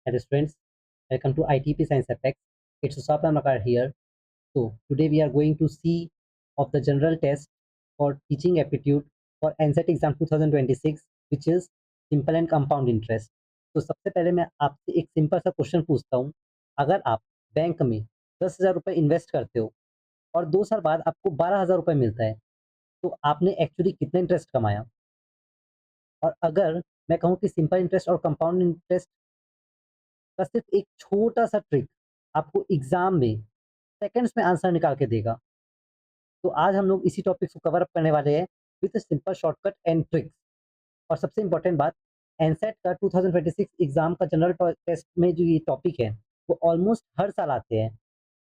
Hello students, welcome to ITP Science Effects. It's Usap Namakar here. So today we are going to see of the general test for teaching aptitude for NCET exam 2026 which is simple and compound interest. तो सबसे पहले मैं आपसे एक simple सा question पूछता हूँ। अगर आप बैंक में 10,000 रुपये इन्वेस्ट करते हो और 2 साल बाद आपको 12,000 रुपये मिलता है, तो आपने एक्चुअली कितना इंटरेस्ट कमाया? और अगर मैं कहूँ कि सिंपल इंटरेस्ट और कंपाउंड इंटरेस्ट का सिर्फ एक छोटा सा ट्रिक आपको एग्जाम में सेकंड्स में आंसर निकाल के देगा। तो आज हम लोग इसी टॉपिक को कवर अप करने वाले हैं with simple shortcut and tricks. और सबसे इम्पोर्टेंट बात, एनसेट का 2026 एग्जाम का जनरल टेस्ट में जो ये टॉपिक है वो ऑलमोस्ट हर साल आते हैं।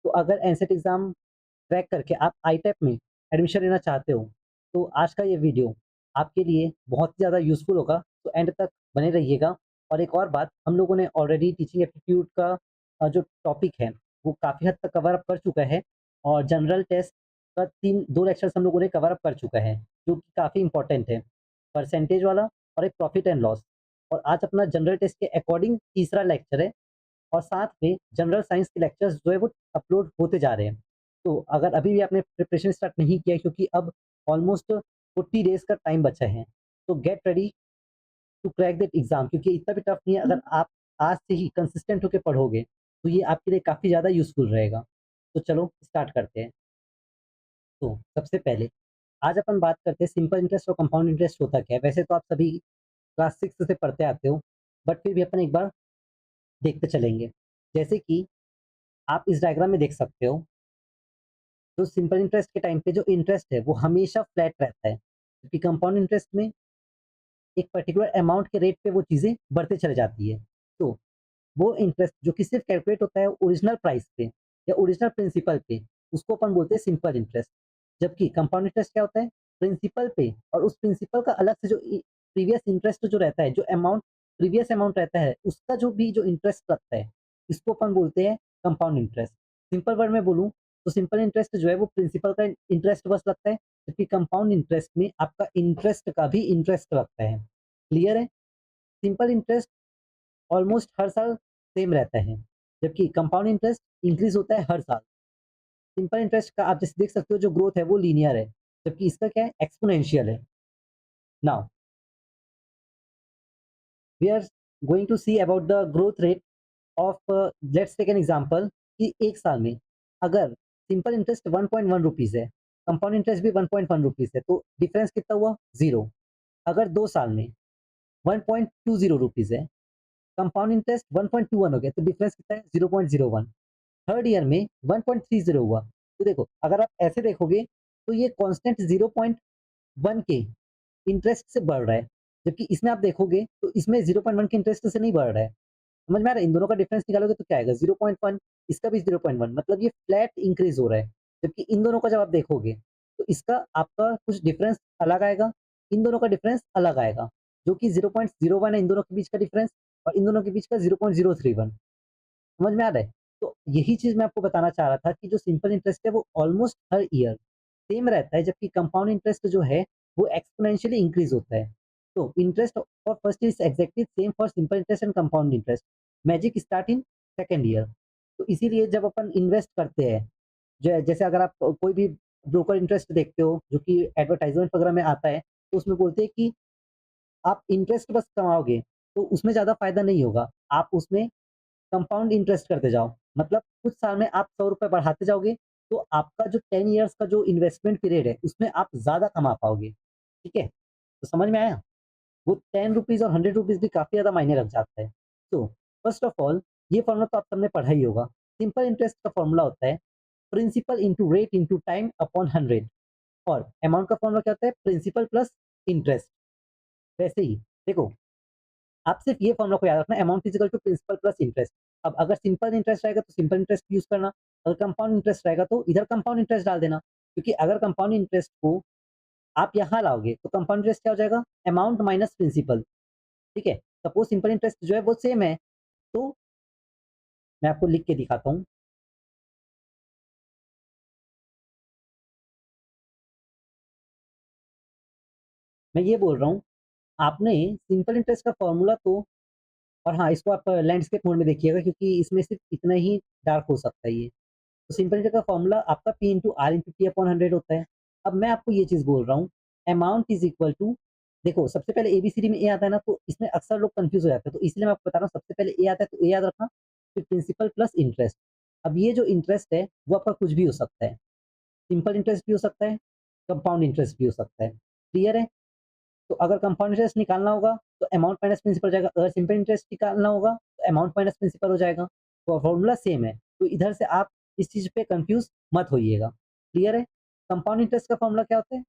तो अगर एनसेट एग्जाम क्रैक करके आप आईटेप में एडमिशन लेना चाहते हो तो आज का ये वीडियो आपके लिए बहुत ही ज़्यादा यूज़फुल होगा, तो एंड तक बने रहिएगा। और एक और बात, हम लोगों ने ऑलरेडी टीचिंग एप्टीट्यूड का जो टॉपिक है वो काफ़ी हद तक कवर अप कर चुका है और जनरल टेस्ट का 2 लेक्चर्स हम लोगों ने कवर अप कर चुका है जो कि काफ़ी इंपॉर्टेंट है, परसेंटेज वाला और एक प्रॉफिट एंड लॉस। और आज अपना जनरल टेस्ट के अकॉर्डिंग तीसरा लेक्चर है और साथ में जनरल साइंस के लेक्चर्स जो है वो अपलोड होते जा रहे हैं। तो अगर अभी भी आपने प्रिपरेशन स्टार्ट नहीं किया क्योंकि अब ऑलमोस्ट 40 डेज़ का टाइम बचा है, तो get ready to crack that exam, क्योंकि इतना भी टफ नहीं है। अगर आप आज से ही कंसिस्टेंट होके पढ़ोगे, तो ये आपके लिए काफ़ी ज़्यादा यूज़फुल रहेगा। तो चलो स्टार्ट करते हैं। तो सबसे पहले आज अपन बात करते हैं सिंपल इंटरेस्ट और कंपाउंड इंटरेस्ट होता क्या है। वैसे तो आप सभी क्लास 6 से पढ़ते आते हो, बट फिर भी अपन एक बार देखते चलेंगे। जैसे कि आप इस डायग्राम में देख सकते हो, तो सिंपल इंटरेस्ट के टाइम पे जो इंटरेस्ट है वो हमेशा फ्लैट रहता है, क्योंकि कंपाउंड इंटरेस्ट में एक पर्टिकुलर अमाउंट के रेट पे वो चीज़ें बढ़ते चले जाती है। तो वो इंटरेस्ट जो कि सिर्फ कैलकुलेट होता है ओरिजिनल प्राइस पे या ओरिजिनल प्रिंसिपल पे, उसको अपन बोलते हैं सिंपल इंटरेस्ट। जबकि कंपाउंड इंटरेस्ट क्या होता है? प्रिंसिपल पे और उस प्रिंसिपल का अलग से जो प्रीवियस इंटरेस्ट जो रहता है, जो अमाउंट प्रीवियस अमाउंट रहता है, उसका जो भी जो इंटरेस्ट लगता है, इसको अपन बोलते हैं कंपाउंड इंटरेस्ट। सिंपल वर्ड में बोलूँ तो सिंपल इंटरेस्ट जो है वो प्रिंसिपल का इंटरेस्ट बस लगता है, जबकि कंपाउंड इंटरेस्ट में आपका इंटरेस्ट का भी इंटरेस्ट लगता है। क्लियर है? सिंपल इंटरेस्ट ऑलमोस्ट हर साल सेम रहता है, जबकि कंपाउंड इंटरेस्ट इंक्रीज होता है हर साल। सिंपल इंटरेस्ट का आप जैसे देख सकते हो जो ग्रोथ है वो लीनियर है, जबकि इसका क्या है? एक्सपोनेंशियल है। Now we are going to see about the growth rate of let's take an example कि एक साल में अगर सिंपल इंटरेस्ट 1.1 रुपीज़ है, कंपाउंड इंटरेस्ट भी 1.1 रुपीज़ है, तो डिफरेंस कितना हुआ? 0। अगर 2 साल में 1.20 रुपीज़ है, कंपाउंड इंटरेस्ट 1.21 हो गया, तो डिफरेंस कितना है? 0.01। थर्ड ईयर में 1.30 हुआ। तो देखो, अगर आप ऐसे देखोगे तो ये कांस्टेंट 0.1 के इंटरेस्ट से बढ़ रहा है, जबकि इसमें आप देखोगे तो इसमें 0.1 के इंटरेस्ट से नहीं बढ़ रहा है। समझ में आ रहा है? इन दोनों का डिफरेंस निकालोगे तो क्या आएगा? 0.1, इसका भी 0.1, मतलब ये फ्लैट इंक्रीज हो रहा है। जबकि इन दोनों का जब आप देखोगे तो इसका आपका कुछ डिफरेंस अलग आएगा, इन दोनों का डिफरेंस अलग आएगा, जो कि 0.01 है इन दोनों के बीच का डिफरेंस और इन दोनों के बीच का 0.031। समझ में आ रहा है? तो यही चीज़ मैं आपको बताना चाह रहा था कि जो सिंपल इंटरेस्ट है वो ऑलमोस्ट हर ईयर सेम रहता है, जबकि कंपाउंड इंटरेस्ट जो है वो एक्सपोनेंशियली इंक्रीज होता है। तो interest for first is exactly same for simple interest and compound interest. Magic start in second year. तो इसीलिए जब अपन इन्वेस्ट करते हैं, जैसे अगर आप कोई भी ब्रोकर इंटरेस्ट देखते हो जो कि एडवर्टाइजमेंट वगैरह में आता है, तो उसमें बोलते हैं कि आप इंटरेस्ट बस कमाओगे, तो उसमें ज़्यादा फायदा नहीं होगा। आप उसमें कंपाउंड इंटरेस्ट करते जाओ, मतलब कुछ साल में आप 100 रुपए बढ़ाते जाओगे, तो आपका जो 10 इयर्स का जो इन्वेस्टमेंट पीरियड है, उसमें आप ज़्यादा कमा पाओगे। ठीक है? तो समझ में आया? वो 10 रुपीज़ और 100 रुपीज़ भी काफ़ी ज़्यादा मायने रख जाता है। तो फर्स्ट ऑफ ऑल ये फॉर्मूला तो आप सबने पढ़ा ही होगा। सिंपल इंटरेस्ट का फॉर्मूला होता है principal into rate into time upon 100, और अमाउंट का फॉर्मूला क्या होता है? Principal plus interest. वैसे ही देखो, आप सिर्फ ये फॉर्मूला को याद रखना, amount is equal to principal plus interest. अब अगर सिंपल इंटरेस्ट रहेगा तो सिंपल इंटरेस्ट यूज करना, अगर कंपाउंड इंटरेस्ट रहेगा तो इधर कंपाउंड इंटरेस्ट डाल देना, क्योंकि अगर कंपाउंड इंटरेस्ट को आप यहाँ लाओगे तो कंपाउंड इंटरेस्ट क्या हो जाएगा? Amount minus principal. ठीक है? सपोज सिंपल इंटरेस्ट जो है वो सेम है, तो मैं आपको लिख के दिखाता हूँ। मैं ये बोल रहा हूँ, आपने सिंपल इंटरेस्ट का फॉर्मूला तो और हाँ, इसको आप लैंडस्केप मोड में देखिएगा क्योंकि इसमें सिर्फ इतना ही डार्क हो सकता है ये। तो सिंपल इंटीग्रल का फॉर्मूला आपका P into R into T upon 100 होता है। अब मैं आपको ये चीज़ बोल रहा हूँ, अमाउंट इज़ इक्वल टू, देखो सबसे पहले एबीसीडी में ए आता है ना, तो इसमें अक्सर लोग कन्फ्यूज़ हो जाते हैं, तो इसलिए मैं आपको बता रहा हूँ सबसे पहले ए आता है तो ए याद रखना, फिर प्रिंसिपल प्लस इंटरेस्ट। अब ये जो इंटरेस्ट है वो आपका कुछ भी हो सकता है, सिंपल इंटरेस्ट भी हो सकता है, कंपाउंड इंटरेस्ट भी हो सकता है। क्लियर है? तो अगर कंपाउंड इंटरेस्ट निकालना होगा तो अमाउंट माइनस प्रिंसिपल हो जाएगा, अगर सिंपल इंटरेस्ट निकालना होगा तो अमाउंट माइनस प्रिंसिपल हो जाएगा। तो फॉर्मूला सेम है, तो इधर से आप इस चीज़ पे कंफ्यूज मत होइएगा। क्लियर है? कंपाउंड इंटरेस्ट का फॉर्मूला क्या होता है?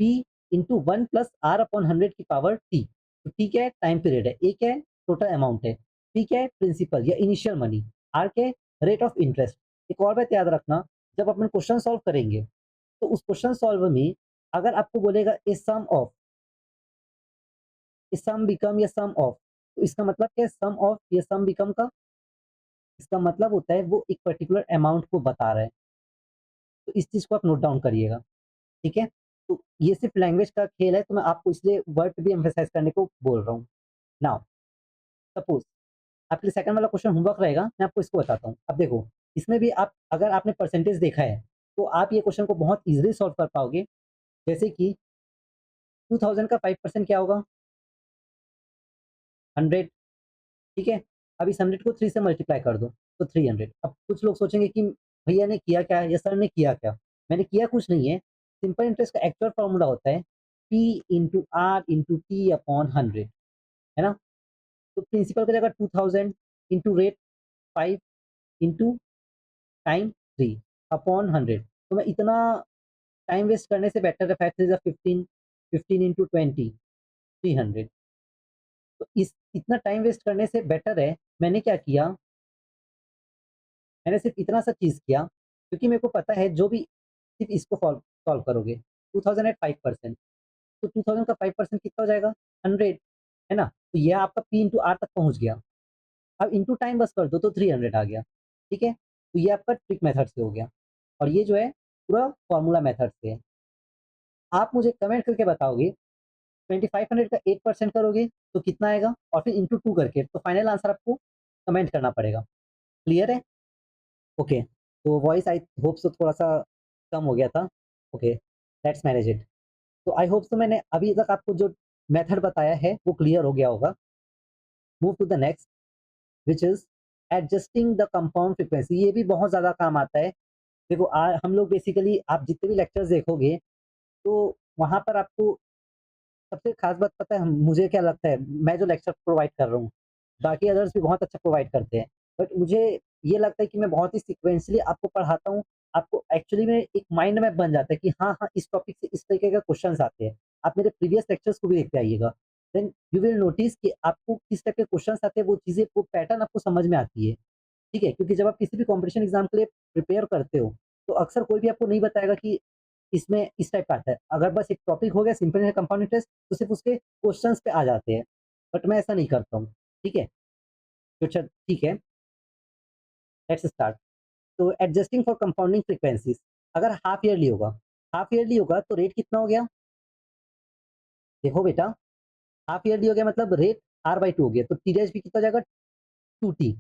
P into 1 plus R upon 100 की पावर टी। तो टी क्या है? टाइम पीरियड है। ए क्या है? टोटल अमाउंट है। पी क्या है? प्रिंसिपल या इनिशियल मनी। आर क्या है? Rate of interest. एक और बात याद रखना, जब अपन क्वेश्चन सॉल्व करेंगे तो उस क्वेश्चन सॉल्व में अगर आपको बोलेगा ए सम ऑफ, सम बिकम या सम ऑफ, तो इसका मतलब क्या है? सम ऑफ या सम बिकम का इसका मतलब होता है वो एक पर्टिकुलर अमाउंट को बता रहा है। तो इस चीज को आप नोट डाउन करिएगा। ठीक है? तो ये सिर्फ लैंग्वेज का खेल है, तो मैं आपको इसलिए वर्ड भी एम्फेसाइज करने को बोल रहा हूँ। नाउ सपोज आपके लिए सेकंड वाला क्वेश्चन होमवर्क रहेगा, मैं आपको इसको बताता हूँ। अब देखो, इसमें भी आप अगर आपने परसेंटेज देखा है तो आप ये क्वेश्चन को बहुत इजीली सॉल्व कर पाओगे। जैसे कि 2000 का 5% क्या होगा? 100। ठीक है? अब इस 100 को 3 से मल्टीप्लाई कर दो, तो 300। अब कुछ लोग सोचेंगे कि भैया ने किया क्या या सर ने किया क्या? मैंने किया कुछ नहीं है। सिंपल इंटरेस्ट का एक्चुअल फॉर्मूला होता है P into R into T upon 100, है ना? तो प्रिंसिपल की जगह 2000 into rate 5 into time 3 upon 100। तो मैं इतना टाइम वेस्ट करने से बेटर है 5 3 15, 15 इंटू 20, 300। तो इस इतना टाइम वेस्ट करने से बेटर है मैंने क्या किया, मैंने सिर्फ इतना सा चीज़ किया, क्योंकि मेरे को पता है जो भी सिर्फ इसको सॉल्व करोगे 2000 एट 5%, तो 2000 का 5% कितना हो जाएगा? 100, है ना? तो ये आपका पी इंटू आर तक पहुंच गया। अब इंटू टाइम बस कर दो तो 300 आ गया। ठीक है? तो ये आपका ट्रिक मेथड से हो गया, और ये जो है पूरा फॉर्मूला मेथड से है। आप मुझे कमेंट करके बताओगे 2500 का 8% करोगे तो कितना आएगा, और फिर इंटू 2 करके, तो फाइनल आंसर आपको कमेंट करना पड़ेगा। क्लियर है? ओके, तो वॉइस आई होप सो थोड़ा सा कम हो गया था। Okay, let's manage it. तो आई होप सो मैंने अभी तक आपको जो मेथड बताया है वो क्लियर हो गया होगा। Move to the next, which is adjusting the compound frequency. ये भी बहुत ज़्यादा काम आता है। देखो हम लोग बेसिकली आप जितने भी लेक्चर्स देखोगे तो वहाँ पर आपको सबसे खास बात पता है मुझे क्या लगता है, मैं जो लेक्चर प्रोवाइड कर रहा हूँ, बाकी अदर्स भी बहुत अच्छा प्रोवाइड करते हैं, बट मुझे ये लगता है कि मैं बहुत ही सिक्वेंसली आपको पढ़ाता हूँ। आपको एक्चुअली में एक माइंड मैप बन जाता है कि हाँ हाँ इस टॉपिक से इस तरीके का क्वेश्चंस आते हैं। आप मेरे प्रीवियस लेक्चर्स को भी देखते आइएगा, देन यू विल नोटिस कि आपको किस टाइप के क्वेश्चंस आते हैं, वो चीज़ें वो पैटर्न आपको समझ में आती है। ठीक है? क्योंकि जब आप किसी भी कॉम्पिटिशन एग्जाम के लिए प्रिपेयर करते हो तो अक्सर कोई भी आपको नहीं बताएगा कि इसमें इस टाइप का आता है। अगर बस एक टॉपिक हो गया सिंपल है कंपाउंड इंटरेस्ट, तो सिर्फ़ उसके क्वेश्चंस पे आ जाते हैं। बट मैं ऐसा नहीं करता हूँ। ठीक है? तो ठीक है, लेट्स स्टार्ट। तो एडजस्टिंग फॉर कंपाउंडिंग फ्रीक्वेंसीज़, अगर हाफ ईयरली होगा तो रेट कितना हो गया? देखो बेटा, हाफ ईयरली हो गया मतलब रेट R/2 हो गया, तो टी डैश भी कितना हो जाएगा? 2t,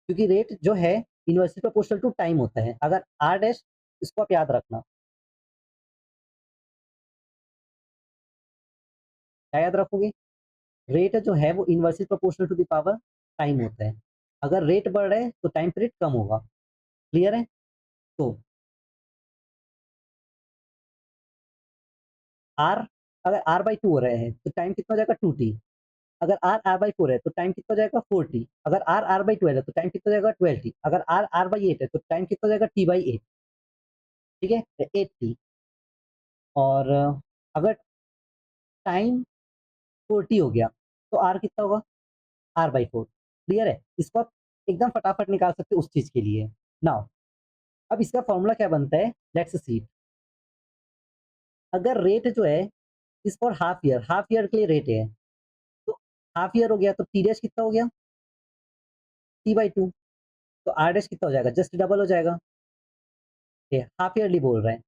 क्योंकि रेट जो है इनवर्सली प्रोपोर्शनल टू टाइम होता है। अगर R डैश, इसको आप याद रखना। क्या याद रखोगे? रेट जो है वो inversely proportional to the power time होता है। अगर रेट बढ़ रहा है तो टाइम पीरियड कम होगा। क्लियर है? तो आर, अगर R/2 हो रहे हैं तो टाइम कितना हो जाएगा? 2t। अगर R/4 है तो टाइम कितना हो जाएगा? 4t। अगर R/12 है तो टाइम कितना हो जाएगा? 12t। अगर R/8 है तो टाइम कितना हो जाएगा? t/8। ठीक है? 8t। और अगर टाइम 4t हो गया तो R कितना होगा? R/4। क्लियर है? इसको आप एकदम फटाफट निकाल सकते हो उस चीज के लिए। नाउ अब इसका फॉर्मूला क्या बनता है? Let's see. अगर रेट जो है इस फॉर हाफ ईयर के लिए रेट है, तो हाफ ईयर हो गया तो टी डैश कितना हो गया? t/2। तो आर डैश कितना हो जाएगा? जस्ट डबल हो जाएगा। हाफ ईयरली बोल रहे हैं।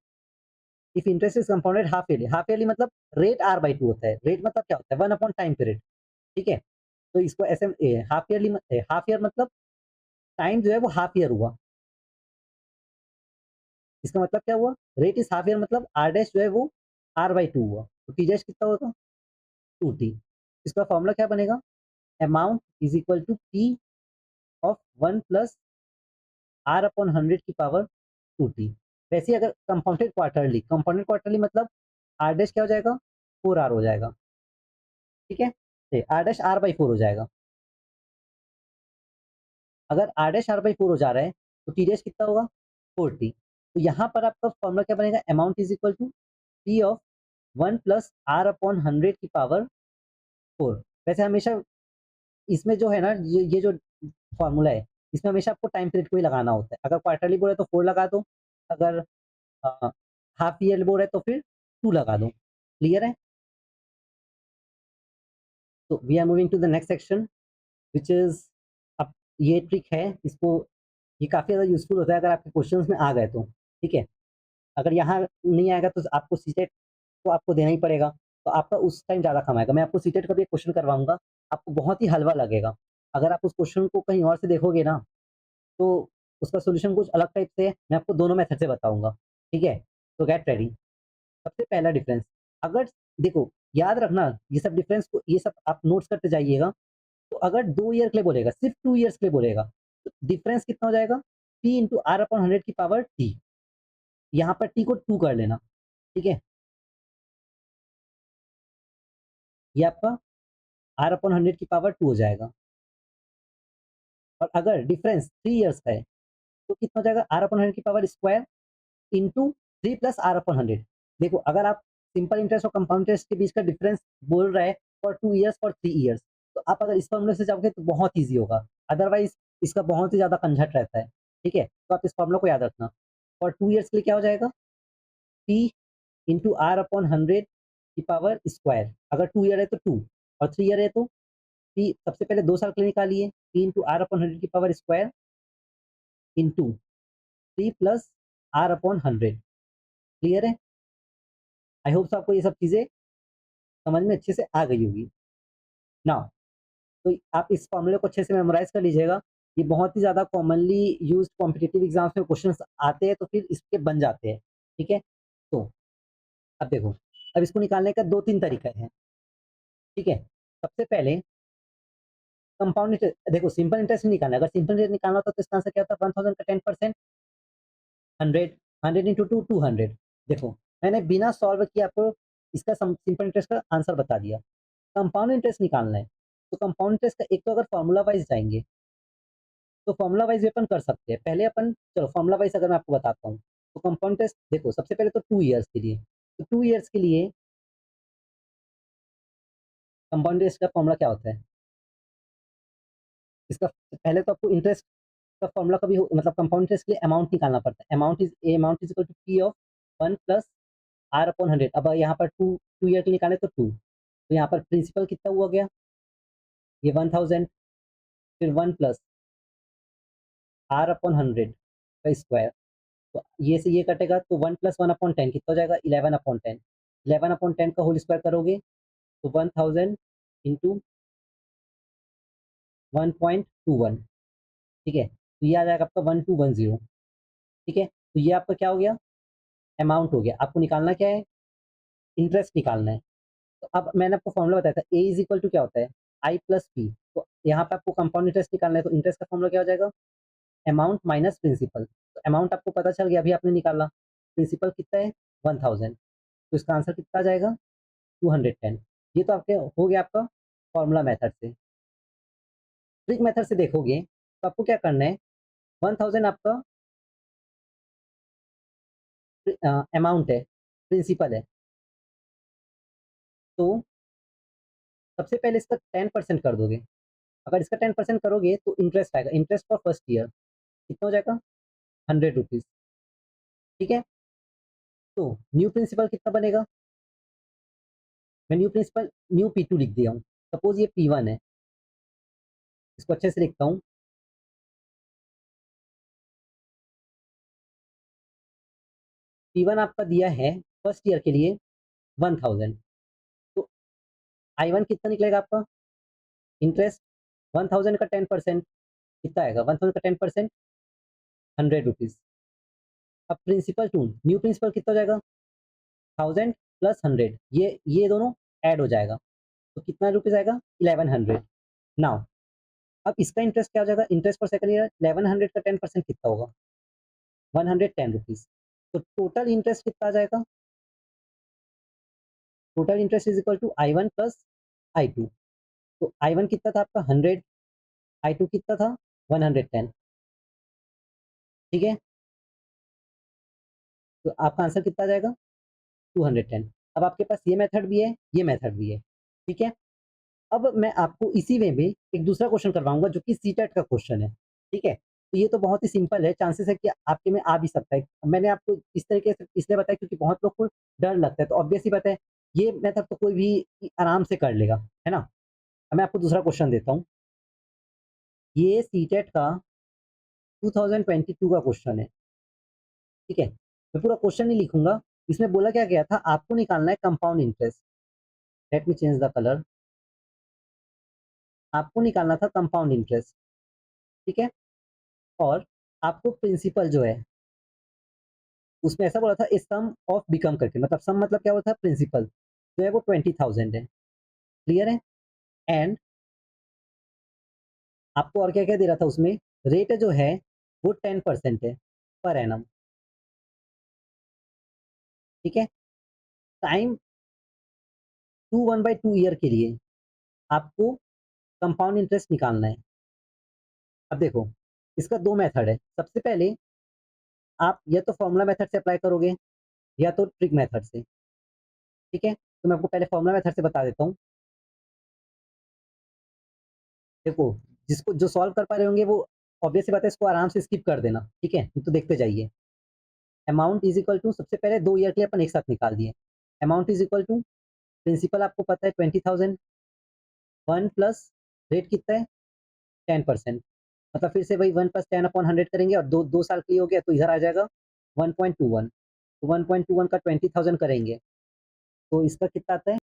If interest is compounded half yearly, half yearly मतलब रेट R/2 होता है। रेट मतलब क्या होता है? 1 अपॉन टाइम पीरियड। ठीक है? तो इसको ऐसे हाफ ईयर मतलब टाइम जो है वो हाफ ईयर हुआ। इसका मतलब क्या हुआ? रेट इज हाफ ईयर मतलब आर डैश जो है वो r/2 हुआ। तो टी डैश कितना होगा? 2t। इसका फॉर्मूला क्या बनेगा? Amount is equal to P of 1 plus r/100 की पावर 2t। वैसे ही अगर कंपाउंडेड क्वार्टरली मतलब आर डैश क्या हो जाएगा? 4r हो जाएगा। ठीक है, आर डैश r/4 हो जाएगा। अगर आर डैश r/4 हो जा रहा है तो टी डैश कितना होगा? 4t। तो यहाँ पर आपका फॉर्मूला क्या बनेगा? Amount is equal to P of 1 plus r/100 की पावर 4। वैसे हमेशा इसमें जो है ना, ये जो फॉर्मूला है, इसमें हमेशा आपको टाइम पीरियड को ही लगाना होता है। अगर क्वार्टरली बोल रहे तो 4 लगा दो, अगर हाफ ईयरली बोल रहे तो फिर 2 लगा दो। क्लियर है? तो we are moving to the next section which is, अब ये ट्रिक है, इसको ये काफ़ी ज़्यादा यूज़फुल होता है अगर आपके क्वेश्चंस में आ गए तो। ठीक है? अगर यहाँ नहीं आएगा तो आपको सीटेट तो आपको देना ही पड़ेगा, तो आपका उस टाइम ज़्यादा कम आएगा। मैं आपको सीटेट का भी एक क्वेश्चन करवाऊँगा, आपको बहुत ही हलवा लगेगा। अगर आप उस क्वेश्चन को कहीं और से देखोगे ना, तो उसका सॉल्यूशन कुछ अलग टाइप से है। मैं आपको दोनों मेथड से बताऊँगा। ठीक है? तो गेट रेडी। सबसे पहला डिफरेंस, अगर देखो याद रखना, ये सब आप नोट्स करते जाइएगा। तो अगर 2 ईयर के लिए बोलेगा, सिर्फ 2 ईयर्स के लिए बोलेगा, तो डिफरेंस कितना हो जाएगा? P इंटू r/100 की पावर t। यहाँ पर t को 2 कर लेना। ठीक है? ये आपका r/100 की पावर 2 हो जाएगा। और अगर डिफरेंस 3 ईयर्स का है तो कितना हो जाएगा? r/100 की power square into 3 plus r/100। देखो अगर आप सिंपल इंटरेस्ट और कंपाउंड इंटरेस्ट के बीच का डिफरेंस बोल रहा है फॉर 2 ईयर्स फॉर 3 ईयर्स, तो आप अगर इस फॉर्मूले से जाओगे तो बहुत ईजी होगा। अदरवाइज इसका बहुत ही ज़्यादा कंझट रहता है। ठीक है? तो आप इस फॉर्मूला को याद रखना। फॉर 2 ईयर्स के लिए क्या हो जाएगा? P इंटू r/100 की पावर स्क्वायर। अगर 2 ईयर है तो 2 और 3 ईयर है तो P, सबसे पहले 2 साल के लिए निकालिए। P इंटू r/100 की power square into 3 plus r/100। Clear है? आई होप आपको ये सब चीज़ें समझ में अच्छे से आ गई होगी। नाउ तो आप इस फॉर्मूले को अच्छे से मेमोराइज़ कर लीजिएगा। ये बहुत ही ज़्यादा कॉमनली यूज़्ड कॉम्पिटिटिव एग्ज़ाम्स में क्वेश्चंस आते हैं तो फिर इसके बन जाते हैं। ठीक है? तो अब देखो, अब इसको निकालने का 2-3 तरीका है। ठीक है? सबसे पहले कंपाउंड इंटरेस्ट, देखो सिंपल इंटरेस्ट नहीं निकालना है। अगर सिंपल इंटरेस्ट निकालना होता तो इसका आंसर क्या होता? 1000 का 10%, 100, 100 इंटू 2, 200। देखो मैंने बिना सॉल्व किए आपको इसका सिंपल इंटरेस्ट का आंसर बता दिया। कंपाउंड इंटरेस्ट निकालना है तो कंपाउंड इंटरेस्ट का एक तो अगर फॉर्मूला वाइज जाएंगे तो फॉर्मूला वाइज भी अपन कर सकते हैं। पहले अपन चलो फॉर्मूला वाइज अगर मैं आपको बताता हूँ, तो कंपाउंड इंटरेस्ट देखो सबसे पहले तो 2 ईयर्स के लिए, तो 2 ईयर्स के लिए कंपाउंड इंटरेस्ट का फॉर्मूला क्या होता है? इसका पहले तो आपको इंटरेस्ट का फॉर्मूला कभी मतलब कंपाउंड इंटरेस्ट के लिए अमाउंट निकालना पड़ता है। Amount is equal to P of 1 plus r/100। अब यहाँ पर 2 ईयर के लिए निकाले तो 2, तो यहाँ पर प्रिंसिपल कितना हुआ गया? ये 1000, फिर 1 प्लस r/100 का स्क्वायर। तो ये से ये कटेगा तो 1 प्लस 1/10 कितना हो जाएगा? 11/10। 11/10 का होल स्क्वायर करोगे तो 1000 इंटू 1.21। ठीक है? तो ये आ जाएगा आपका 1210। ठीक है? तो ये आपका क्या हो गया? अमाउंट हो गया। आपको निकालना क्या है? इंटरेस्ट निकालना है। तो अब मैंने आपको फॉर्मूला बताया था, ए इज इक्वल टू क्या होता है? आई प्लस पी। तो यहाँ पे आपको कंपाउंड इंटरेस्ट निकालना है तो इंटरेस्ट का फॉर्मूला क्या हो जाएगा? Amount minus principal. तो अमाउंट आपको पता चल गया, अभी आपने निकाला। प्रिंसिपल कितना है? 1000। तो इसका आंसर कितना आ जाएगा? 210। ये तो आपके हो गया आपका फॉर्मूला मेथड से। ट्रिक मेथड से देखोगे तो आपको क्या करना है? 1000 आपका अमाउंट है, प्रिंसिपल है। तो सबसे पहले इसका 10% कर दोगे। अगर इसका 10% करोगे तो इंटरेस्ट आएगा। इंटरेस्ट फॉर फर्स्ट ईयर कितना हो जाएगा? 100 रुपीज़। ठीक है? तो न्यू प्रिंसिपल कितना बनेगा? मैं न्यू P2 लिख दिया हूँ। सपोज ये P1 है, इसको अच्छे से लिखता हूँ। P1 आपका दिया है फर्स्ट ईयर के लिए 1000। तो I1 कितना निकलेगा आपका? इंटरेस्ट 1000 का 10% कितना आएगा? 1000 का 10% 100 रुपीज़। अब प्रिंसिपल टू न्यू प्रिंसिपल कितना हो जाएगा? 1000 प्लस 100 ये दोनों ऐड हो जाएगा, तो कितना रुपीज़ आएगा? 1100। नाउ अब इसका इंटरेस्ट क्या हो जाएगा? इंटरेस्ट फॉर सेकंड ईयर 1100 का 10% कितना होगा? 110 रुपीज़। तो टोटल इंटरेस्ट कितना आ जाएगा? Total interest is equal to I1 plus I2। तो I1 कितना था आपका? 100, I2 कितना था? 110। ठीक है, तो आपका आंसर कितना आ जाएगा? 210। अब आपके पास ये मेथड भी है, ये मेथड भी है। ठीक है, अब मैं आपको इसी वे में एक दूसरा क्वेश्चन करवाऊंगा जो कि सीटेट का क्वेश्चन है। ठीक है, तो ये तो बहुत ही सिंपल है, चांसेस है कि आपके में आ भी सकता है। मैंने आपको इस तरीके से इसलिए बताया क्योंकि बहुत लोग को डर लगता है, तो ऑब्वियस ही बात है ये मेथड तो कोई भी आराम से कर लेगा, है ना। अब मैं आपको दूसरा क्वेश्चन देता हूँ। ये सीटेट का 2022 का क्वेश्चन है। ठीक है, मैं पूरा क्वेश्चन नहीं लिखूंगा। इसमें बोला क्या गया था, आपको निकालना है compound interest. Let me change the colour. आपको निकालना था कंपाउंड इंटरेस्ट। ठीक है, और आपको प्रिंसिपल जो है उसमें ऐसा बोला था ए सम ऑफ बिकम करके, मतलब सम मतलब क्या होता है? प्रिंसिपल जो है वो 20,000 है। क्लियर है? एंड आपको और क्या क्या दे रहा था उसमें? रेट जो है वो 10% है पर एनम। ठीक है, टाइम 1/2 ईयर के लिए आपको कंपाउंड इंटरेस्ट निकालना है। अब देखो, इसका दो मेथड है। सबसे पहले आप या तो फॉर्मूला मेथड से अप्लाई करोगे या तो ट्रिक मेथड से। ठीक है, तो मैं आपको पहले फॉर्मूला मेथड से बता देता हूँ। देखो, जिसको जो सॉल्व कर पा रहे होंगे वो ऑब्वियस सी बात है इसको आराम से स्किप कर देना। ठीक है, तो देखते जाइए। अमाउंट इज इक्वल टू, सबसे पहले 2 ईयर के लिए अपन एक साथ निकाल दिए। Amount is equal to principal आपको पता है 20,000, 1 प्लस रेट कितना है? 10%। मतलब फिर से वही 1 प्लस 10/100 करेंगे और दो साल के लिए हो गया तो इधर आ जाएगा 1.21। तो 1.21 का 20,000 करेंगे तो इसका कितना आता है?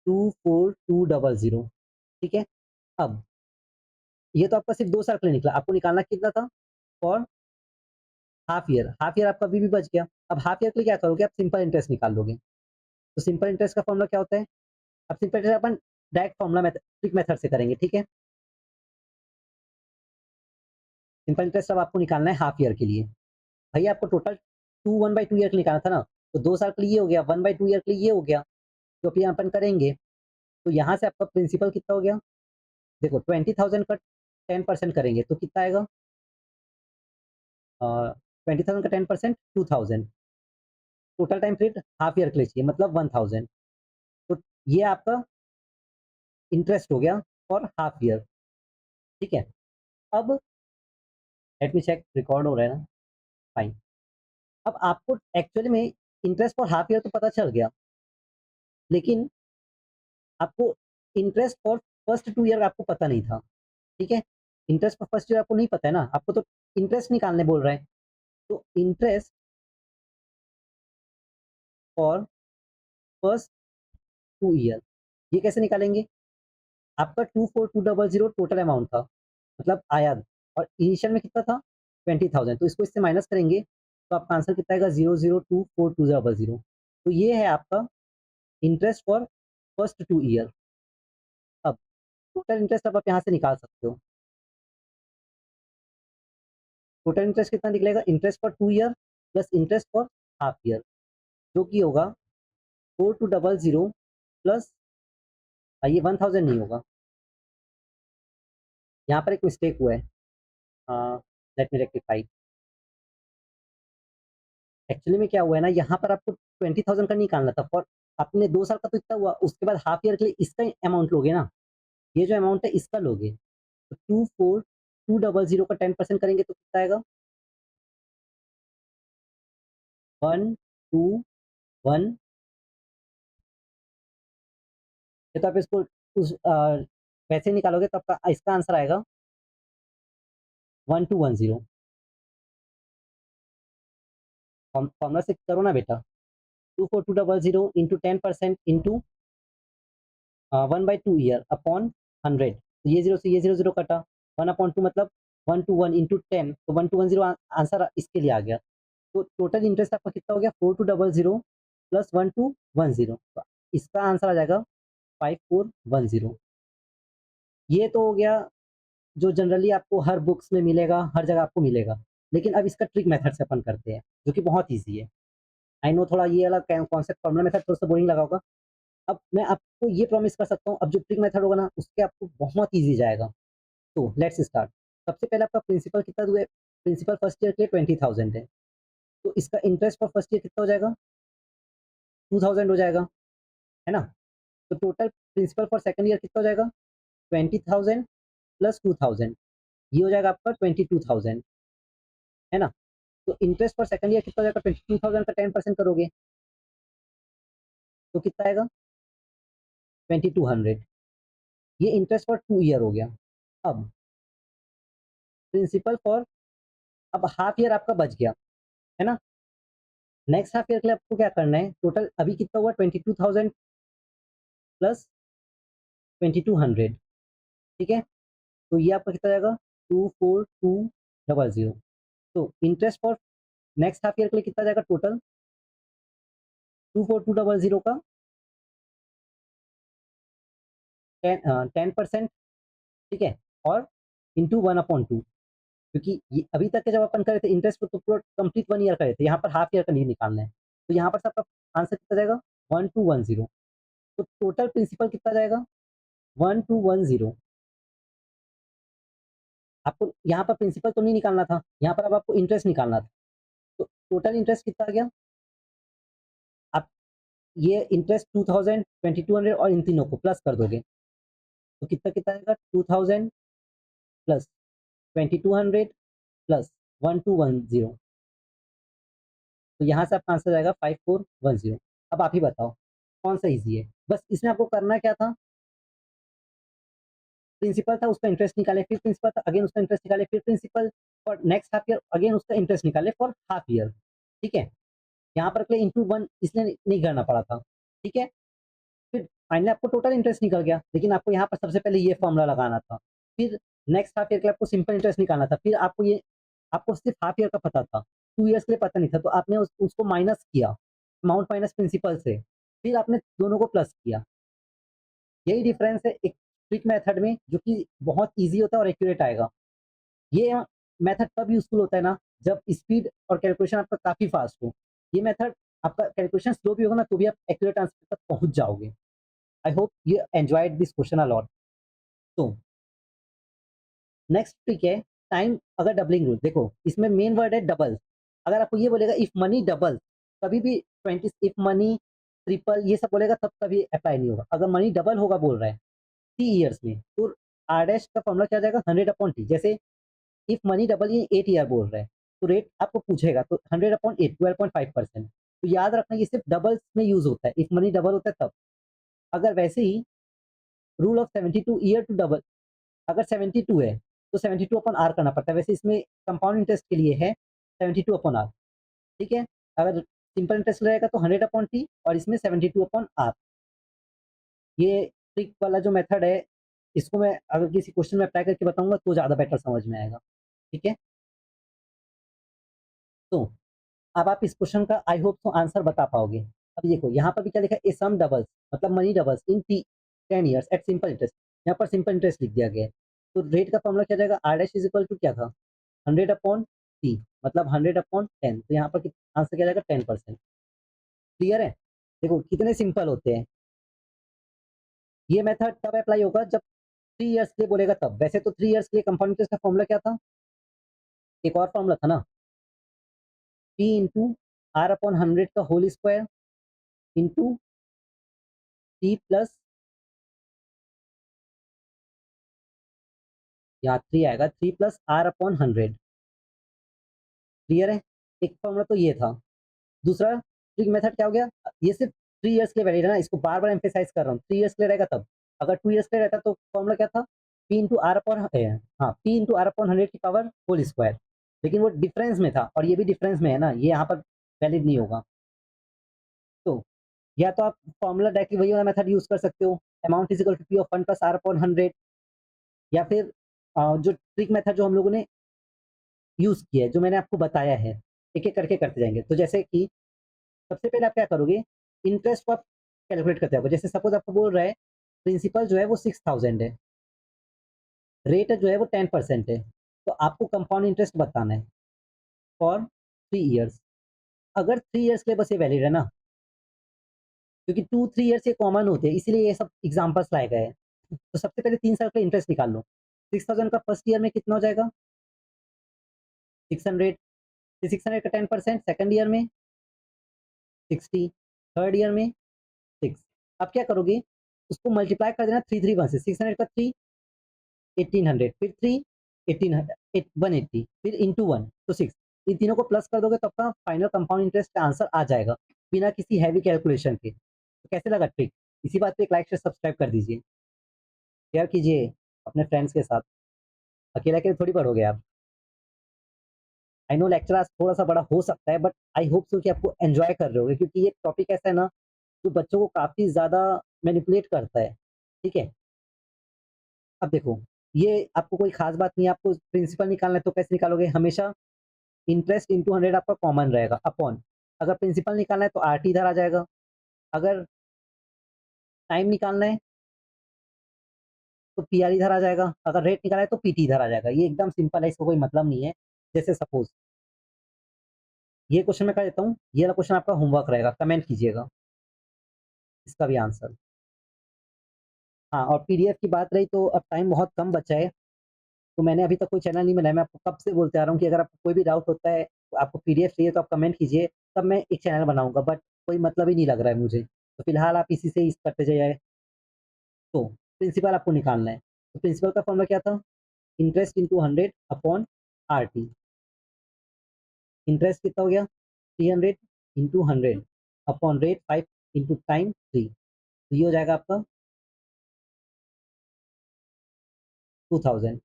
24200। ठीक है, अब ये तो आपका सिर्फ 2 साल के लिए निकला, आपको निकालना कितना था? For half year. Half year आपका अभी भी बच गया। अब हाफ ईयर के लिए क्या करोगे? आप सिंपल इंटरेस्ट निकाल लोगे। तो सिंपल इंटरेस्ट का फॉर्मूला क्या होता है? अब सिंपल इंटरेस्ट अपन direct formula method trick method से करेंगे। ठीक है, सिंपल इंटरेस्ट अब आपको निकालना है हाफ ईयर के लिए। भैया आपको टोटल 1/2 ईयर के लिए निकालना था ना, तो 2 साल के लिए ये हो गया, 1/2 ईयर के लिए ये हो गया। तो फिर अपन करेंगे तो यहाँ से आपका प्रिंसिपल कितना हो गया? देखो 20,000 का 10% करेंगे तो कितना आएगा? 20,000 का 10% 2,000। Total time period half year के लिए चाहिए, मतलब 1,000। तो ये आपका इंटरेस्ट हो गया फॉर हाफ ईयर। ठीक है, अब लेट मी चेक रिकॉर्ड हो रहा है ना? फाइन। अब आपको एक्चुअली में इंटरेस्ट फॉर हाफ ईयर तो पता चल गया, लेकिन आपको इंटरेस्ट फॉर फर्स्ट 2 ईयर आपको पता नहीं था। ठीक है, इंटरेस्ट फॉर फर्स्ट ईयर आपको नहीं पता है ना, आपको तो इंटरेस्ट निकालने बोल रहे हैं। तो इंटरेस्ट फॉर फर्स्ट 2 ईयर ये कैसे निकालेंगे? आपका 24200 टोटल अमाउंट था, मतलब आया, और इनिशियल में कितना था? 20,000। तो इसको इससे माइनस करेंगे तो आपका आंसर कितना आएगा? 0024200। तो ये है आपका इंटरेस्ट फॉर फर्स्ट 2 ईयर। अब टोटल इंटरेस्ट अब आप यहाँ से निकाल सकते हो। टोटल इंटरेस्ट कितना निकलेगा? Interest for 2 year plus interest for half year, जो कि होगा 4200 प्लस, ये 1000 नहीं होगा, यहाँ पर एक मिस्टेक हुआ है। Let me rectify. एक्चुअली में क्या हुआ है ना, यहाँ पर आपको 20,000 का निकालना था फॉर, आपने 2 साल का तो इतना हुआ, उसके बाद हाफ ईयर के लिए इसका अमाउंट लोगे ना, ये जो अमाउंट है इसका लोगे। तो 24200 का 10% करेंगे तो कितना आएगा? 121। तो आप इसको उस वैसे निकालोगे तो आपका इसका आंसर आएगा 1210। फॉर्मूला से करो ना बेटा। 24200 इंटू 10% इंटू 1/2 ईयर अपॉन 100, तो ये 0 से ये 0 0 कटा, 1/2 मतलब 1 to 1 इंटू 10, तो 1210 आंसर इसके लिए आ गया। तो टोटल इंटरेस्ट आपका कितना हो गया 4200 प्लस 1210, तो इसका आंसर आ जाएगा 5410। ये तो हो गया जो जनरली आपको हर बुक्स में मिलेगा, हर जगह आपको मिलेगा। लेकिन अब इसका ट्रिक मेथड से अपन करते हैं, जो कि बहुत ईज़ी है। आई नो थोड़ा ये वाला कॉन्सेप्ट फॉर्मूला मेथड थोड़ा-सा बोरिंग लगा होगा। अब मैं आपको ये प्रॉमिस कर सकता हूँ, अब जो ट्रिक मेथड होगा ना, उसके आपको बहुत ईज़ी जाएगा। तो लेट्स स्टार्ट। सबसे पहले आपका प्रिंसिपल कितना हुआ है? प्रिंसिपल फर्स्ट ईयर के लिए 20,000 है। तो इसका इंटरेस्ट फॉर फर्स्ट ईयर कितना हो जाएगा? 2,000 हो जाएगा, है ना? तो total principal for second year कितना हो जाएगा? 20,000 प्लस 2,000, ये हो जाएगा आपका 22,000, है ना? तो इंटरेस्ट फॉर सेकंड ईयर कितना हो जाएगा? 22,000 का 10% करोगे तो कितना आएगा? 2200। ये इंटरेस्ट फॉर 2 ईयर हो गया। अब प्रिंसिपल फॉर, अब हाफ ईयर आपका बच गया, है ना? नेक्स्ट हाफ ईयर के लिए आपको क्या करना है? टोटल अभी कितना हुआ? 22,000 प्लस 2200, ठीक है? तो ये आपका कितना जाएगा? 24200। तो interest for next half year के लिए कितना जाएगा टोटल? 24200 का 10%, ठीक है? और इंटू 1/2, क्योंकि ये अभी तक के जब अपन करे थे इंटरेस्ट को तो पूरा कंप्लीट 1 ईयर करे थे, यहाँ पर हाफ ईयर का नहीं निकालना है। तो यहाँ पर से आपका आंसर कितना जाएगा? 1210। तो टोटल प्रिंसिपल कितना जाएगा? 1210। आपको यहाँ पर प्रिंसिपल तो नहीं निकालना था, यहाँ पर अब आपको इंटरेस्ट निकालना था। तो टोटल इंटरेस्ट कितना आ गया? आप ये इंटरेस्ट 2000, 2200 और इन तीनों को प्लस कर दोगे तो कितना कितना आएगा? 2000 प्लस 2200 प्लस 1210। तो यहाँ से आपका आंसर आएगा 5410। अब आप ही बताओ कौन सा इजी है? बस इसमें आपको करना क्या था? प्रिंसिपल था उसका इंटरेस्ट निकाले, फिर प्रिंसिपल था अगेन उसका इंटरेस्ट निकाले, फिर principal for next half year again उसका इंटरेस्ट निकाले फॉर हाफ ईयर, ठीक है? यहाँ पर इंटू 1 इसलिए नहीं करना पड़ा था, ठीक है? फिर फाइनली आपको टोटल इंटरेस्ट निकल गया, लेकिन आपको यहाँ पर सबसे पहले ये फॉर्मूला लगाना था। फिर नेक्स्ट हाफ ईयर के लिए आपको सिंपल इंटरेस्ट निकालना था। फिर आपको सिर्फ हाफ ईयर का पता था, 2 ईयर्स के लिए पता नहीं था, तो आपने उसको माइनस किया, अमाउंट माइनस प्रिंसिपल से, फिर आपने दोनों को प्लस किया। यही डिफरेंस है एक ट्रिक मेथड में, जो कि बहुत ईज़ी होता है और एक्यूरेट आएगा। ये मेथड तब यूज़फुल होता है ना, जब स्पीड और कैलकुलेशन आपका काफ़ी फास्ट हो। ये मेथड आपका कैलकुलेशन स्लो भी होगा ना, तो भी आप एक्यूरेट आंसर तक पहुँच जाओगे। I hope you enjoyed this question a lot. तो नेक्स्ट ट्रिक है टाइम अगर डबलिंग रूल। देखो इसमें मेन वर्ड है डबल। अगर आपको ये बोलेगा इफ मनी डबल, कभी भी 20 इफ मनी ट्रिपल ये सब बोलेगा तब कभी अप्लाई नहीं होगा। अगर मनी डबल होगा बोल रहा है 3 इयर्स में, तो आर डैश का फॉर्मूला क्या आ जाएगा? 100/t। जैसे if money double in 8 year बोल रहा है, तो रेट आपको पूछेगा तो 100/8 12.5%। तो याद रखना ये सिर्फ डबल्स में यूज होता है, इफ मनी डबल होता है तब। अगर वैसे ही rule of 72 year to double, अगर 72 है तो 72/r करना पड़ता है। वैसे इसमें कंपाउंड इंटरेस्ट के लिए है 72/r, ठीक है? अगर सिंपल इंटरेस्ट रहेगा तो 100/t और इसमें 72/r। ये ट्रिक वाला जो मेथड है, इसको मैं अगर किसी क्वेश्चन में अप्लाई करके बताऊंगा तो ज़्यादा बेटर समझ में आएगा, ठीक है? तो अब आप इस क्वेश्चन का आई होप तो आंसर बता पाओगे। अब देखो यहाँ पर भी क्या लिखा है? ए सम डबल्स मतलब मनी डबल्स इन 10 इयर्स एट सिंपल इंटरेस्ट। यहाँ पर सिंपल इंटरेस्ट लिख दिया गया है। तो रेट का फॉर्मूला क्या जाएगा? R dash is equal to क्या था? 100/t मतलब 100/10। तो यहाँ पर आंसर क्या जाएगा? 10%। क्लियर है? देखो कितने सिंपल होते हैं। ये मेथड तब अप्लाई होगा जब 3 इयर्स के लिए बोलेगा तब। वैसे तो 3 इयर्स के लिए कंपाउंड इंटरेस्ट का फॉर्मूला क्या था? एक और फॉर्मूला था ना, p इंटू r/100 का whole square into t plus, यहाँ 3 आएगा, 3 प्लस r/100। क्लियर है? एक फॉर्मूला तो ये था। दूसरा ट्रिक मेथड क्या हो गया? ये सिर्फ 3 इयर्स के लिए वैलिड है ना, इसको बार-बार एम्फसाइज़ कर रहा हूँ। 3 इयर्स के लिए रहेगा तब। अगर 2 इयर्स के लिए रहता तो फॉर्मूला क्या था? p into p into r/100 की पावर होल स्क्वायर। लेकिन वो डिफरेंस में था और ये भी डिफरेंस में है ना, ये यहाँ पर वैलिड नहीं होगा। तो या तो आप फॉर्मूला डायरेक्टली वही वाला मेथड यूज़ कर सकते हो, amount is equal to p of 1 plus r/100। या फिर जो ट्रिक मेथड जो हम लोगों ने यूज़ किया है, जो मैंने आपको बताया है, एक-एक करके करते जाएँगे। तो जैसे कि सबसे पहले आप क्या करोगे, इंटरेस्ट को आप कैलकुलेट करते जाओगे। जैसे सपोज़ आपको बोल रहा है, प्रिंसिपल जो है वो 6000 है, रेट जो है वो 10% है, तो आपको कंपाउंड इंटरेस्ट बताना है फॉर 3 ईयर्स। अगर 3 ईयर्स के लिए बस ये वैलिड है ना, क्योंकि 2-3 ईयर्स ये कॉमन होते हैं, इसीलिए ये सब एग्ज़ाम्पल्स लाए गए हैं। तो सबसे पहले 3 साल का इंटरेस्ट निकाल लो। 6000 का फर्स्ट ईयर में कितना हो जाएगा? 600, फिर 600 का 10% सेकंड ईयर में 60, थर्ड ईयर में 6। अब क्या करोगे? उसको मल्टीप्लाई कर देना 331 से, 600 का 3 1800, फिर 3 1800 180, फिर इंटू 1 तो 6। इन तीनों को प्लस कर दोगे तो आपका फाइनल कंपाउंड इंटरेस्ट का आंसर आ जाएगा, बिना किसी हैवी कैलकुलेशन के। तो कैसे लगा ट्रिक? इसी बात पे एक लाइक शेयर सब्सक्राइब कर दीजिए। शेयर कीजिए अपने फ्रेंड्स के साथ। अकेले-अकेले थोड़ी पढ़ोगे आप। आई नो लेक्चर आज थोड़ा-सा बड़ा हो सकता है, बट आई होप सो कि आपको एन्जॉय कर रहे होगे, क्योंकि ये टॉपिक ऐसा है ना, जो बच्चों को काफ़ी ज़्यादा मैनिपुलेट करता है। ठीक है? अब देखो, ये आपको कोई ख़ास बात नहीं है, आपको प्रिंसिपल निकालना है तो कैसे निकालोगे? हमेशा इंटरेस्ट इंटू 100 आपका कॉमन रहेगा, अपॉन। अगर प्रिंसिपल निकालना है तो आरटी इधर आ जाएगा। अगर टाइम निकालना है तो पीआर इधर आ जाएगा। अगर रेट निकालना है तो पीटी इधर आ जाएगा। ये एकदम सिंपल है, इसका कोई मतलब नहीं है। जैसे सपोज़ ये क्वेश्चन मैं कर देता हूँ, ये वाला क्वेश्चन आपका होमवर्क रहेगा, कमेंट कीजिएगा इसका भी आंसर। हाँ, और पीडीएफ की बात रही तो अब टाइम बहुत कम बचा है, तो मैंने अभी तक कोई चैनल नहीं बनाया। मैं आपको कब से बोलते आ रहा हूँ कि अगर आपको कोई भी डाउट होता है, आपको पीडीएफ चाहिए तो आप कमेंट कीजिए, तब मैं एक चैनल बनाऊँगा, बट कोई मतलब ही नहीं लग रहा है मुझे। तो फिलहाल आप इसी से करते जाइए। तो प्रिंसिपल आपको निकालना है। तो प्रिंसिपल का फॉर्मूला क्या था? Interest into 100 upon RT. Interest कितना हो गया? 300 into 100 upon rate 5 into time 3। तो ये हो जाएगा आपका 2000।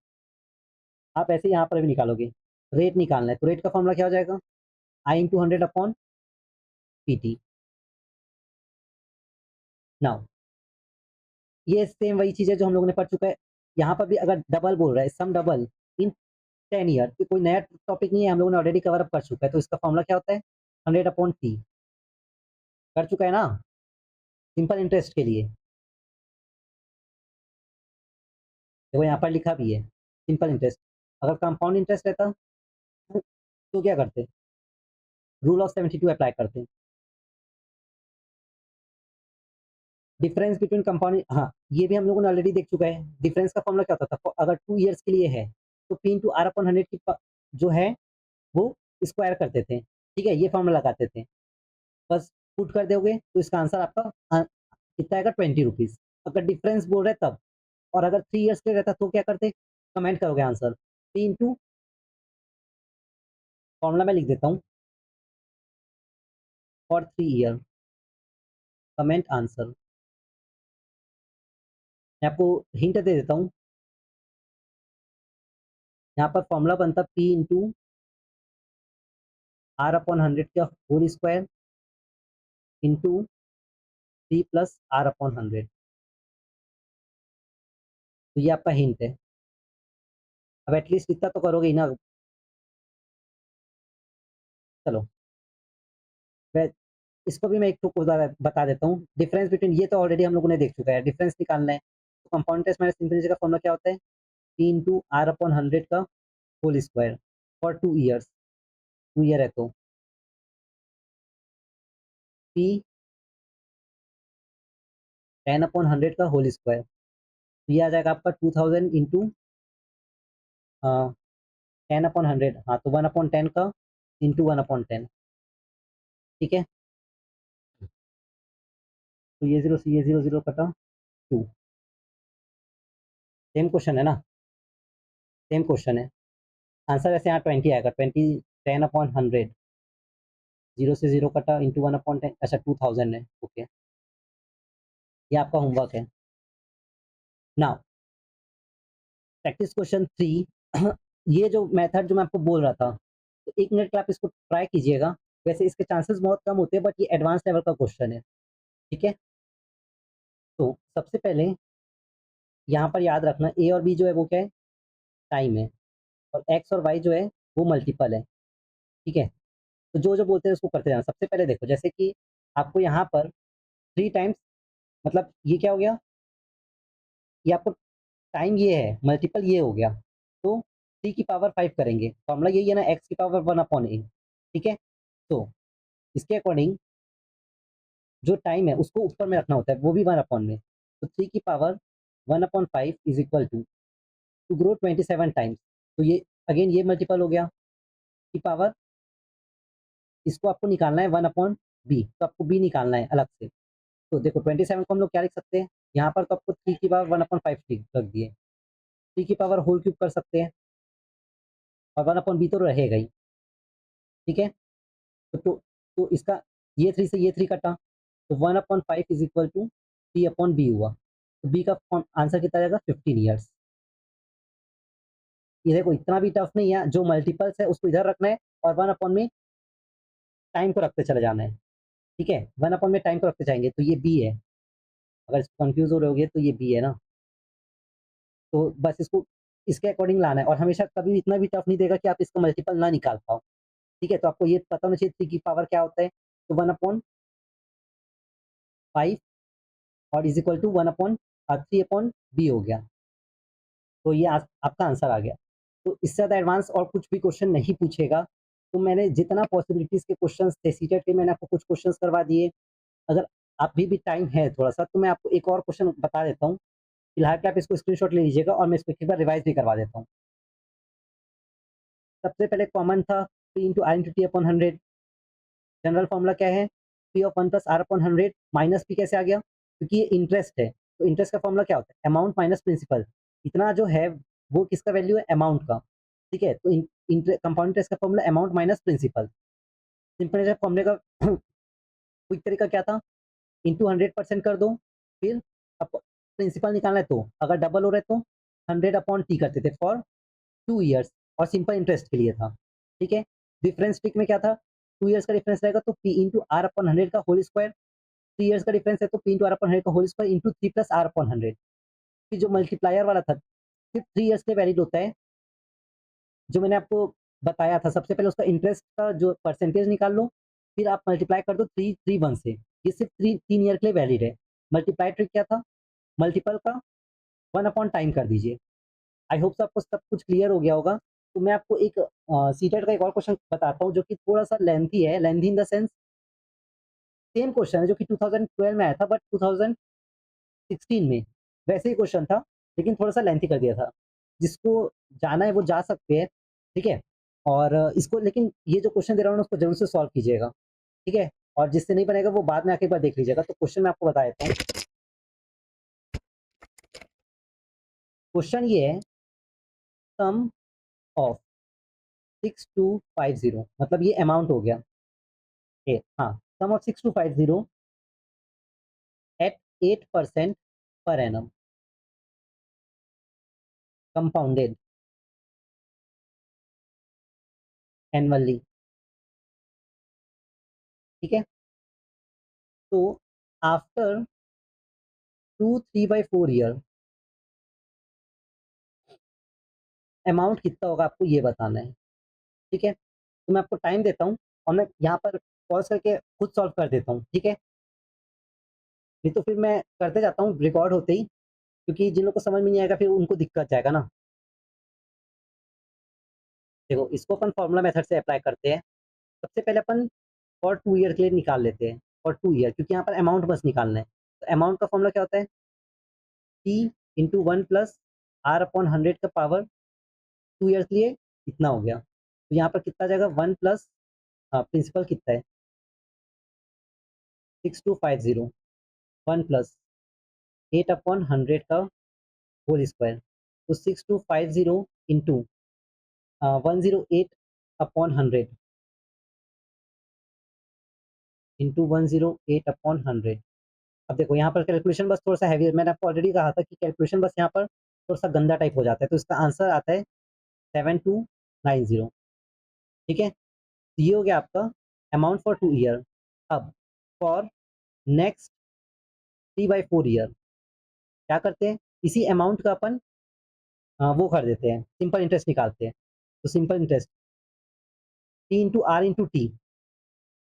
आप ऐसे यहाँ पर भी निकालोगे। रेट निकालना है तो रेट का फॉर्मूला क्या हो जाएगा? आई इंटू 100 अपॉन पीटी। नाउ ये सेम वही चीज़ है जो हम लोगों ने पढ़ चुका है। यहाँ पर भी अगर डबल बोल रहा है, सम डबल इन 10 ईयर, तो कोई नया टॉपिक नहीं है, हम लोगों ने ऑलरेडी कवर अप कर चुका है। तो इसका फॉर्मूला क्या होता है? 100 अपॉन टी। कर चुका है ना? सिंपल इंटरेस्ट के लिए। देखो यहाँ पर लिखा भी है, सिंपल इंटरेस्ट। अगर कंपाउंड इंटरेस्ट रहता तो क्या करते? रूल ऑफ 72 अप्लाई करते। डिफरेंस बिटवीन कंपाउंड, हाँ, ये भी हम लोगों ने ऑलरेडी देख चुका है। डिफरेंस का फॉर्मूला क्या होता था? अगर 2 इयर्स के लिए है, तो P इंटू R अपॉन 100 की जो है वो स्क्वायर करते थे। ठीक है? ये फॉर्मूला लगाते थे। बस पुट कर दोगे तो इसका आंसर आपका कितना आएगा? 20 रुपीज़। अगर डिफरेंस बोल रहे तब, और अगर 3 इयर्स के लिए रहता तो क्या करते? कमेंट करोगे आंसर। P इंटू फॉर्मूला मैं लिख देता हूँ, फॉर 3 ईयर, कमेंट आंसर। मैं आपको हिंट दे देता हूँ। यहाँ पर फॉर्मूला बनता P इंटू R अपॉन 100 का whole square into 3 plus R upon 100। तो ये आपका हिंट है। अब एटलीस्ट इतना तो करोगे ही ना। चलो, मैं इसको भी मैं एक टुक बता देता हूँ। डिफरेंस बिटवीन, ये तो ऑलरेडी हम लोगों ने देख चुका है, डिफरेंस निकालना है। तो कंपाउंड इंटरेस्ट माइनस सिंपल का फॉर्मूला क्या होता है? P इंटू R अपॉन 100 का whole square for 2 years. 2 year है तो P 10 अपॉन 100 का होल स्क्वायर। तो ये आ जाएगा आपका 2000 इंटू 10 अपॉन 100। हाँ, तो 1 अपॉन 10 का इंटू 1 अपॉन 10। ठीक है? तो ये 0 से ये 0 0 कटा 2। सेम क्वेश्चन है ना? सेम क्वेश्चन है। आंसर वैसे यहाँ 20 आएगा। 20 10 अपॉन 100, 0 से 0 कटा इंटू 1 अपॉन 10। अच्छा, 2000 है। ओके, ये आपका होमवर्क है। Now practice question 3। ये जो मेथड जो मैं आपको बोल रहा था, तो 1 मिनट के आप इसको ट्राई कीजिएगा। वैसे इसके चांसेस बहुत कम होते हैं, बट ये एडवांस लेवल का क्वेश्चन है। ठीक है? तो सबसे पहले यहाँ पर याद रखना ए और बी जो है वो क्या है, टाइम है, और एक्स और वाई जो है वो मल्टीपल है। ठीक है, तो जो जो बोलते हैं उसको करते जाना। सबसे पहले देखो, जैसे कि आपको यहाँ पर 3 टाइम्स, मतलब ये क्या हो गया, ये आपको टाइम ये है, मल्टीपल ये हो गया, तो 3 की पावर 5 करेंगे। फॉर्मूला यही है ना, एक्स की पावर 1/a। ठीक है, तो इसके अकॉर्डिंग जो टाइम है उसको ऊपर में रखना होता है, वो भी 1 में। तो 3 की power 1/5 is equal to grow 27 times. तो ये अगेन ये मल्टीपल हो गया की पावर, इसको आपको निकालना है 1/b, तो आपको b निकालना है अलग से। तो देखो 27 को हम लोग क्या लिख सकते हैं, यहाँ पर तो आपको 3 की पावर 1/5 रख दिए, 3 की पावर होल क्यूब कर सकते हैं, और 1/b तो रहेगा ही। ठीक है, तो इसका ये 3 से ये 3 कटा, तो 1/5 इज इक्वल टू 3/b हुआ। तो बी का आंसर कितना जाएगा, 15 ईयर्स। ये देखो इतना भी टफ नहीं है, जो मल्टीपल्स है उसको इधर रखना है, और 1 में टाइम को रखते चले जाना है। ठीक है, 1 में टाइम को रखते जाएंगे, तो ये बी है। अगर कंफ्यूज हो रहे होगे तो ये बी है ना, तो बस इसको इसके अकॉर्डिंग लाना है, और हमेशा कभी इतना भी टफ नहीं देगा कि आप इसका मल्टीपल ना निकाल पाओ। ठीक है, तो आपको ये पता होना चाहिए 3 की पावर क्या होता है, तो 1/5 और इज इक्वल टू 3/b हो गया। तो ये आपका आंसर आ गया। तो इससे ज़्यादा एडवांस और कुछ भी क्वेश्चन नहीं पूछेगा। तो मैंने जितना पॉसिबिलिटीज़ के क्वेश्चंस थे सीटेट के, मैंने आपको कुछ क्वेश्चंस करवा दिए। अगर अभी भी टाइम है थोड़ा-सा, तो मैं आपको एक और क्वेश्चन बता देता हूँ। फिलहाल के आप इसको स्क्रीनशॉट ले लीजिएगा, और मैं इसको एक बार रिवाइज़ भी करवा देता हूँ। सबसे पहले कॉमन था P into R into T upon 100। General formula क्या है, P of 1 plus R upon 100 minus P कैसे आ गया, क्योंकि ये इंटरेस्ट है। तो इंटरेस्ट का फॉर्मूला क्या होता है, अमाउंट माइनस प्रिंसिपल। इतना जो है वो किसका वैल्यू है, अमाउंट का। ठीक है, तो कंपाउंड इंटरेस्ट का formula amount minus principal. Simple interest फॉर्मूले का क्विक तरीका क्या था, इंटू 100% कर दो, फिर प्रिंसिपल निकालना है, तो अगर डबल हो रहा है तो 100/t करते थे फॉर 2 ईयर्स, और सिंपल इंटरेस्ट के लिए था। ठीक है, डिफरेंस ट्रिक में क्या था, 2 ईयर्स का डिफरेंस रहेगा तो पी इंटू आर अपॉन 100 का होल स्क्वायर, 3 ईयर्स का डिफरेंस है तो पी इंटू आर अपॉन 100 का whole square into 3 plus R upon 100। फिर जो मल्टीप्लायर वाला था सिर्फ 3 ईयर्स के वैलिड होता है, जो मैंने आपको बताया था। सबसे पहले उसका इंटरेस्ट का जो परसेंटेज निकाल लो, फिर आप मल्टीप्लाई कर दो 3 से। ये सिर्फ 3 ईयर के लिए वैलिड है। मल्टीप्लाई ट्रिक क्या था, मल्टीपल का 1/टाइम कर दीजिए। आई होप आपको सब कुछ क्लियर हो गया होगा। तो मैं आपको एक सीटेट का एक और क्वेश्चन बताता हूँ, जो कि थोड़ा सा लेंथी है, lengthy in the sense same question है जो कि 2012 में आया था, बट 2016 में वैसे ही क्वेश्चन था, लेकिन थोड़ा सा लेंथी कर दिया था। जिसको जाना है वो जा सकते हैं। ठीक है, और इसको, लेकिन ये जो क्वेश्चन दे रहा हूँ ना, उसको जरूर से सॉल्व कीजिएगा। ठीक है, और जिससे नहीं बनेगा वो बाद में आके एक बार देख लीजिएगा। तो क्वेश्चन मैं आपको बता देता हूँ। क्वेश्चन ये है, सम ऑफ 6250, मतलब ये अमाउंट हो गया। हाँ, सम of 6250 eight 8% per annum compounded annually. ठीक है, तो आफ्टर 3/4 ईयर अमाउंट कितना होगा, आपको ये बताना है। ठीक है, तो मैं आपको टाइम देता हूँ, और मैं यहाँ पर पॉज करके खुद सॉल्व कर देता हूँ। ठीक है, नहीं तो फिर मैं करते जाता हूँ रिकॉर्ड होते ही, क्योंकि जिन लोगों को समझ में नहीं आएगा फिर उनको दिक्कत जाएगा ना। देखो, इसको अपन फॉर्मूला मेथड से अप्लाई करते हैं। सबसे पहले अपन फॉर 2 ईयर के लिए निकाल लेते हैं, फॉर 2 ईयर, क्योंकि यहाँ पर अमाउंट बस निकालना है। तो अमाउंट का फॉर्मूला क्या होता है, T into 1 plus R upon 100 का पावर 2 ईयर्स के लिए इतना हो गया। तो यहाँ पर कितना जाएगा, 1 प्लस प्रिंसिपल कितना है, 6250, 1 प्लस 8/100 का होल स्क्वायर। तो 6250 इंटू 108/100 इंटू 108/100। अब देखो यहाँ पर कैलकुलेशन बस थोड़ा सा हैवी है, मैंने आपको ऑलरेडी कहा था कि कैलकुलेशन बस यहाँ पर थोड़ा सा गंदा टाइप हो जाता है। तो इसका आंसर आता है 7290। ठीक है, तो ये हो गया आपका अमाउंट फॉर 2 ईयर। अब फॉर नेक्स्ट 3/4 ईयर क्या करते हैं, इसी अमाउंट का अपन वो कर देते हैं, सिंपल इंटरेस्ट निकालते हैं। तो simple interest T into R into T,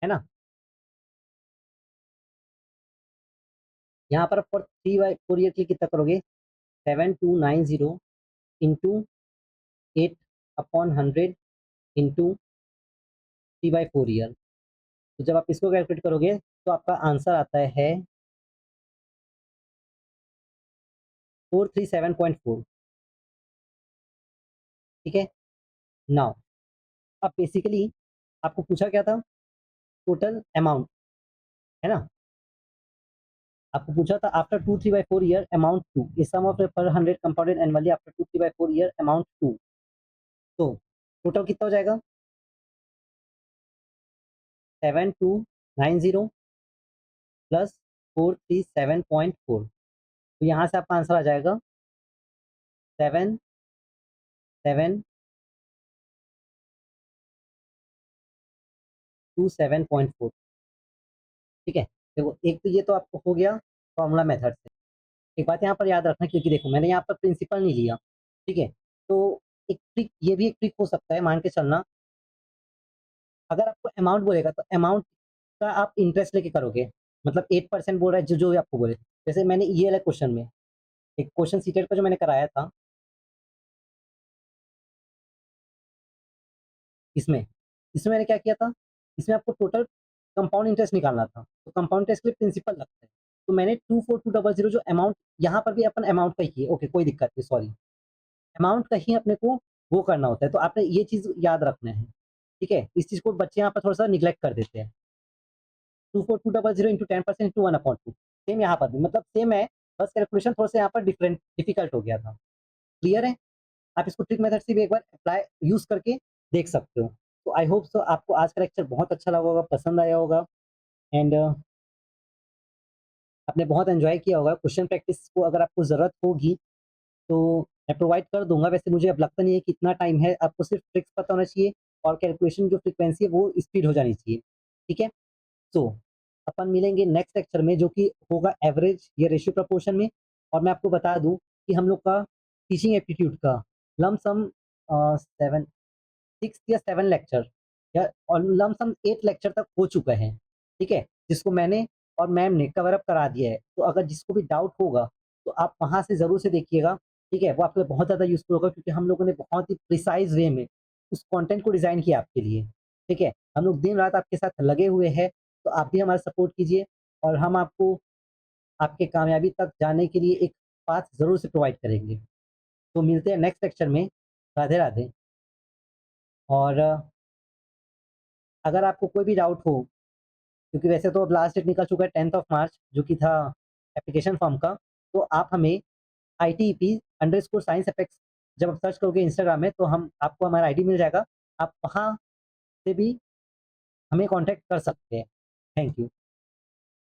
है ना। यहाँ पर फॉर 3/4 ईयर के लिए कितना करोगे, 7290 इंटू 8/100 इंटू 3/4 ईयर। तो जब आप इसको कैलकुलेट करोगे तो आपका आंसर आता है 437.4। ठीक है। नाउ अब बेसिकली आपको पूछा क्या था, टोटल अमाउंट, है ना। आपको पूछा था after 2/3/4 year amount two is sum of पर 100 compounded annually after 2/3/4 year amount two. तो टोटल कितना हो जाएगा, 7290 प्लस 437.4। तो यहाँ से आपका आंसर आ जाएगा 7727.4। ठीक है। देखो एक तो ये तो आपको हो गया फॉर्मूला मेथड से। एक बात यहाँ पर याद रखना, क्योंकि देखो मैंने यहाँ पर प्रिंसिपल नहीं लिया, ठीक है। तो एक ट्रिक, ये भी एक ट्रिक हो सकता है, मान के चलना अगर आपको अमाउंट बोलेगा तो अमाउंट का आप इंटरेस्ट लेके करोगे, मतलब 8% बोल रहा है, जो जो भी आपको बोले। जैसे मैंने ये वाला क्वेश्चन में, एक क्वेश्चन सीटेट का जो मैंने कराया था, इसमें इसमें मैंने क्या किया था, इसमें आपको टोटल कंपाउंड इंटरेस्ट निकालना था। तो कंपाउंड इंटरेस्ट के लिए प्रिंसिपल लगता है। तो मैंने 24200 जो अमाउंट, यहाँ पर भी अपन अमाउंट का ही किए, ओके कोई दिक्कत नहीं, सॉरी, अमाउंट का ही अपने को वो करना होता है। तो आपने ये चीज याद रखना है, ठीक है। इस चीज को बच्चे यहाँ पर थोड़ा सा निग्लेक्ट कर देते हैं। 24200 इंटू 10% इंटू 1/2, सेम यहाँ पर भी मतलब सेम है, बस कैलकुलेशन थोड़ा सा यहाँ पर डिफरेंट डिफिकल्ट हो गया था। क्लियर है। आप इसको ट्रिक मेथड से भी एक बार अप्लाई यूज करके देख सकते हो। तो आई होप सो आपको आज का लेक्चर बहुत अच्छा लगा होगा, पसंद आया होगा, एंड आपने बहुत एंजॉय किया होगा। क्वेश्चन प्रैक्टिस को अगर आपको ज़रूरत होगी तो मैं प्रोवाइड कर दूंगा। वैसे मुझे अब लगता नहीं है कि इतना टाइम है, आपको सिर्फ ट्रिक्स पता होना चाहिए और कैलकुलेशन जो फ्रीक्वेंसी है वो स्पीड हो जानी चाहिए। ठीक है। तो अपन मिलेंगे नेक्स्ट लेक्चर में, जो कि होगा एवरेज या रेशियो प्रपोर्शन में। और मैं आपको बता दूं कि हम लोग का टीचिंग एप्टीट्यूड का लमसम 6 या 7 लेक्चर या और लमसम 8 लेक्चर तक हो चुका है। ठीक है। जिसको मैंने और मैम ने कवर अप करा दिया है। तो अगर जिसको भी डाउट होगा तो आप वहाँ से ज़रूर से देखिएगा। ठीक है। वो आपके लिए बहुत ज़्यादा यूज़फुल होगा, क्योंकि हम लोगों ने बहुत ही प्रिसाइज़ वे में उस कंटेंट को डिज़ाइन किया आपके लिए। ठीक है। हम लोग दिन-रात आपके साथ लगे हुए हैं, तो आप भी हमारा सपोर्ट कीजिए और हम आपको आपके कामयाबी तक जाने के लिए एक पाथ ज़रूर से प्रोवाइड करेंगे। तो मिलते हैं नेक्स्ट लेक्चर में। राधे-राधे। और अगर आपको कोई भी डाउट हो, क्योंकि वैसे तो अब लास्ट डेट निकल चुका है 10th ऑफ मार्च, जो कि था एप्लीकेशन फॉर्म का, तो आप हमें ITP_Science Effects जब आप सर्च करोगे इंस्टाग्राम में, तो हम आपको हमारा आईडी मिल जाएगा। आप वहाँ से भी हमें कॉन्टैक्ट कर सकते हैं। Thank you.